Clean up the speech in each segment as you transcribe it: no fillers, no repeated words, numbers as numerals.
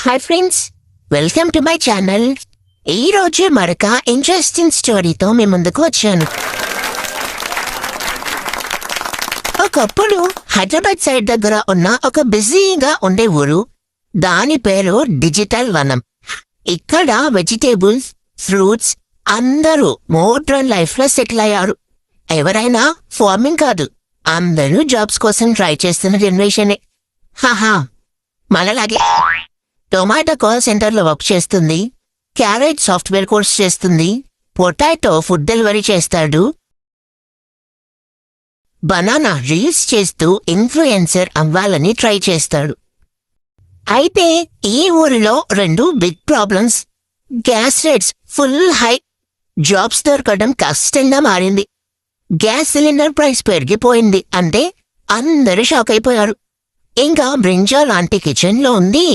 Hi friends, welcome to my channel. ఈ రోజు మరొక ఇంట్రెస్టింగ్ స్టోరీతో మీ ముందుకు వచ్చాను. ఒకప్పుడు హైదరాబాద్ సైడ్ దగ్గర ఉన్న ఒక బిజీగా ఉండే ఊరు. దాని పేరు డిజిటల్ వనం. ఇక్కడ వెజిటేబుల్స్, ఫ్రూట్స్ అందరూ మోడ్రన్ లైఫ్ లో సెటిల్ అయ్యారు. ఎవరైనా ఫార్మింగ్ కాదు, అందరూ జాబ్స్ కోసం ట్రై చేస్తున్న జనరేషనే. హాహా, మనలాగే టొమాటో కాల్ సెంటర్లో వర్క్ చేస్తుంది, క్యారెట్ సాఫ్ట్వేర్ కోర్స్ చేస్తుంది, పొటాటో ఫుడ్ డెలివరీ చేస్తాడు, బనానా రీల్స్ చేస్తూ ఇన్ఫ్లుయెన్సర్ అవ్వాలని ట్రై చేస్తాడు. అయితే ఈ ఊరిలో రెండు big problems. Gas rates full high, jobs దొరకడం కష్టంగా మారింది. గ్యాస్ సిలిండర్ ప్రైస్ పెరిగిపోయింది అంటే అందరూ షాక్ అయిపోయారు. ఇంకా బ్రింజాల్ లాంటి కిచెన్లో ఉంది,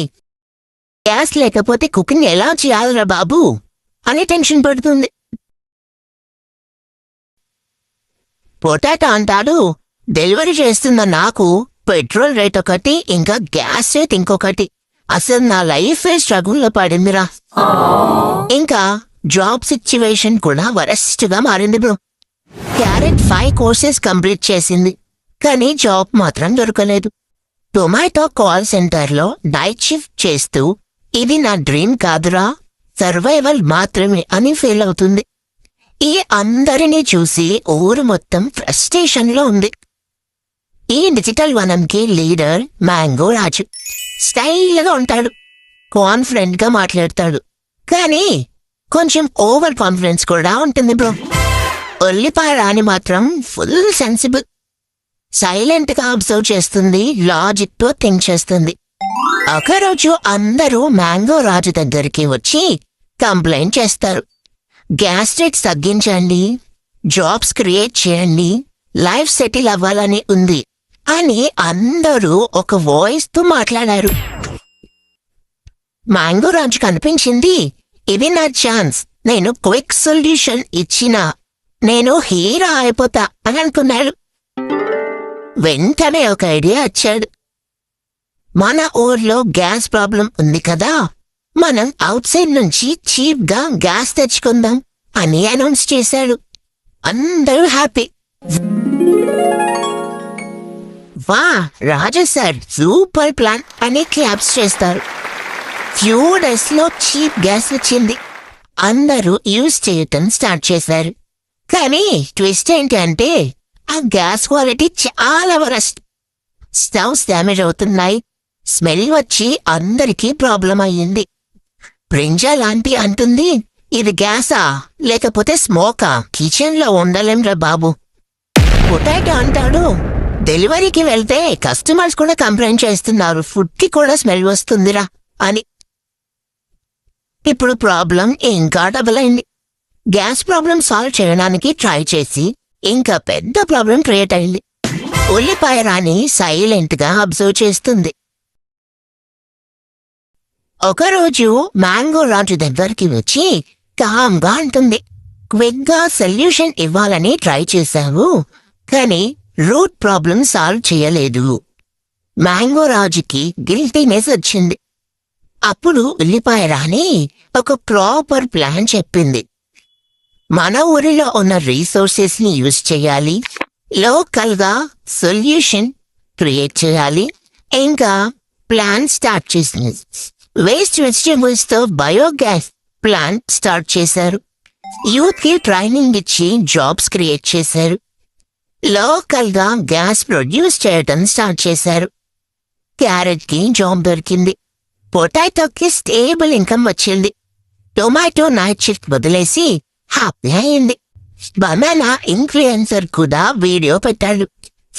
గ్యాస్ లేకపోతే కుకింగ్ ఎలా చేయాలరా బాబు అని టెన్షన్ పడుతుంది. పొటాటో అంటాడు, డెలివరీ చేస్తున్న నాకు పెట్రోల్ రేట్ ఒకటి, ఇంకా గ్యాస్ రేట్ ఇంకొకటి. అసలు నా లైఫే స్ట్రగుల్లో పడిందిరా. ఇంకా జాబ్ సిచ్యువేషన్ కూడా వరస్ట్ గా మారింది బ్రో. క్యారెట్ 5 కోర్సెస్ కంప్లీట్ చేసింది, కానీ జాబ్ మాత్రం దొరకలేదు. టొమాటో కాల్ సెంటర్లో నైట్ షిఫ్ట్ చేస్తూ ఇది నా డ్రీమ్ కాదురా, సర్వైవల్ మాత్రమే అని ఫీల్ అవుతుంది. ఈ అందరినీ చూసి ఊరు మొత్తం ఫ్రస్ట్రేషన్లో ఉంది. ఈ డిజిటల్ వనంకి లీడర్ మ్యాంగో రాజు. స్టైల్గా ఉంటాడు, కాన్ఫిడెంట్ గా మాట్లాడతాడు, కానీ కొంచెం ఓవర్ కాన్ఫిడెన్స్ కూడా ఉంటుంది బ్రో. ఉల్లిపాయ రాణి మాత్రం ఫుల్ సెన్సిబుల్, సైలెంట్ గా అబ్జర్వ్ చేస్తుంది, లాజిక్ తో థింక్ చేస్తుంది. ఒకరోజు అందరూ మ్యాంగో రాజు దగ్గరికి వచ్చి కంప్లైంట్ చేస్తారు. గ్యాస్ రేట్స్ తగ్గించండి, జాబ్స్ క్రియేట్ చేయండి, లైఫ్ సెటిల్ అవ్వాలని ఉంది అని అందరూ ఒక వాయిస్ తో మాట్లాడారు. మ్యాంగో రాజు కనిపించింది, ఇది నా ఛాన్స్, నేను క్విక్ సొల్యూషన్ ఇచ్చినా నేను హీరో అయిపోతా అని అనుకున్నాడు. వెంటనే ఒక ఐడియా వచ్చాడు. మన ఊర్లో గ్యాస్ ప్రాబ్లం ఉంది కదా, మనం అవుట్ సైడ్ నుంచి చీప్ గా గ్యాస్ తెచ్చుకుందాం అని అనౌన్స్ చేశాడు. అందరూ హ్యాపీ. వా రాజా సార్, సూపర్ ప్లాన్ అని క్లాప్స్ చేస్తారు. ఫ్యూ డేస్ లో చీప్ గ్యాస్ వచ్చింది, అందరూ యూజ్ చేయటం స్టార్ట్ చేశారు. కానీ ట్విస్ట్ ఏంటంటే ఆ గ్యాస్ క్వాలిటీ చాలా వరస్ట్. స్టవ్స్ డ్యామేజ్ అవుతున్నాయి, స్మెల్ వచ్చి అందరికీ ప్రాబ్లం అయ్యింది. బ్రింజా లాంటి అంటుంది, ఇది గ్యాసా లేకపోతే స్మోకా, కిచెన్ లో ఉండలేంరా బాబు. పొటాటో అంటాడు, డెలివరీకి వెళ్తే కస్టమర్స్ కూడా కంప్లైంట్ చేస్తున్నారు, ఫుడ్ కి కూడా స్మెల్ వస్తుందిరా అని. ఇప్పుడు ప్రాబ్లం ఇంకా డబుల్ అయింది. గ్యాస్ ప్రాబ్లం సాల్వ్ చేయడానికి ట్రై చేసి ఇంకా పెద్ద ప్రాబ్లం క్రియేట్ అయింది. ఉల్లిపాయ రాణి సైలెంట్ గా అబ్జర్వ్ చేస్తుంది. ఒకరోజు మ్యాంగో రాజు దగ్గరికి వచ్చి కామ్గా అంటుంది, క్విక్ గా సొల్యూషన్ ఇవ్వాలని ట్రై చేశావు, కానీ రూట్ ప్రాబ్లం సాల్వ్ చేయలేదు. మ్యాంగో రాజుకి గిల్టీనెస్ వచ్చింది. అప్పుడు ఉల్లిపాయ రాణి ఒక ప్రాపర్ ప్లాన్ చెప్పింది. మన ఊరిలో ఉన్న రీసోర్సెస్ ని యూజ్ చేయాలి, లోకల్ గా సొల్యూషన్ క్రియేట్ చేయాలి, ఇంకా ప్లాన్ స్టార్ట్ చేసింది. వేస్ట్ వెజిటేబుల్స్ తో బయోగ్యాస్ ప్లాంట్ స్టార్ట్ చేశారు. యూత్ కి ట్రైనింగ్ ఇచ్చి జాబ్స్ క్రియేట్ చేశారు. లోకల్ గా గ్యాస్ ప్రొడ్యూస్ చేయటం స్టార్ట్ చేశారు. క్యారెట్ కి జాబ్ దొరికింది, పొటాటోకి స్టేబుల్ ఇన్కమ్ వచ్చింది, టొమాటో నైట్ షిఫ్ట్ వదిలేసి హ్యాపీ అయింది. బనానా ఇన్ఫ్లుయెన్సర్ కూడా వీడియో పెట్టాడు.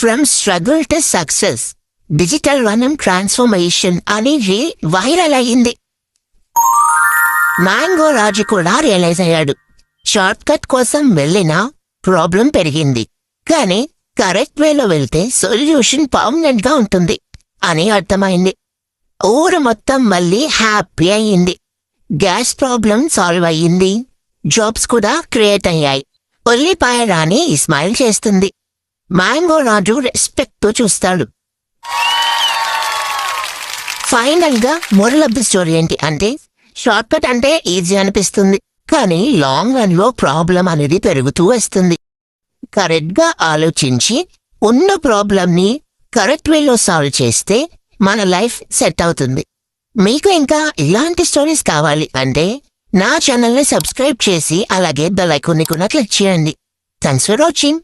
From struggle to success, digital వనం ట్రాన్స్ఫర్మేషన్ అనేది వైరల్ అయ్యింది. మ్యాంగో రాజు కూడా రియలైజ్ అయ్యాడు, షార్ట్ కట్ కోసం వెళ్ళినా ప్రాబ్లం పెరిగింది, కానీ కరెక్ట్ వేలో వెళ్తే సొల్యూషన్ పర్మనెంట్ గా ఉంటుంది అని అర్థమైంది. ఊరు మొత్తం మళ్ళీ హ్యాపీ అయ్యింది. గ్యాస్ ప్రాబ్లం సాల్వ్ అయ్యింది, జాబ్స్ కూడా క్రియేట్ అయ్యాయి. ఉల్లిపాయ రాణి స్మైల్ చేస్తుంది, మ్యాంగో రాజు రెస్పెక్ట్ తో చూస్తాడు. ఫైనల్ గా మోరల్ ఆఫ్ ది స్టోరీ ఏంటి అంటే, షార్ట్ కట్ అంటే ఈజీ అనిపిస్తుంది, కానీ లాంగ్ రన్ లో ప్రాబ్లం అనేది పెరుగుతూ వస్తుంది. కరెక్ట్ గా ఆలోచించి ఉన్న ప్రాబ్లం ని కరెక్ట్ వేలో సాల్వ్ చేస్తే మన లైఫ్ సెట్ అవుతుంది. మీకు ఇంకా ఇలాంటి స్టోరీస్ కావాలి అంటే నా ఛానల్ ని సబ్స్క్రైబ్ చేసి అలాగే బెల్ ఐకాన్ ని కూడా క్లిక్ చేయండి. Thanks for watching.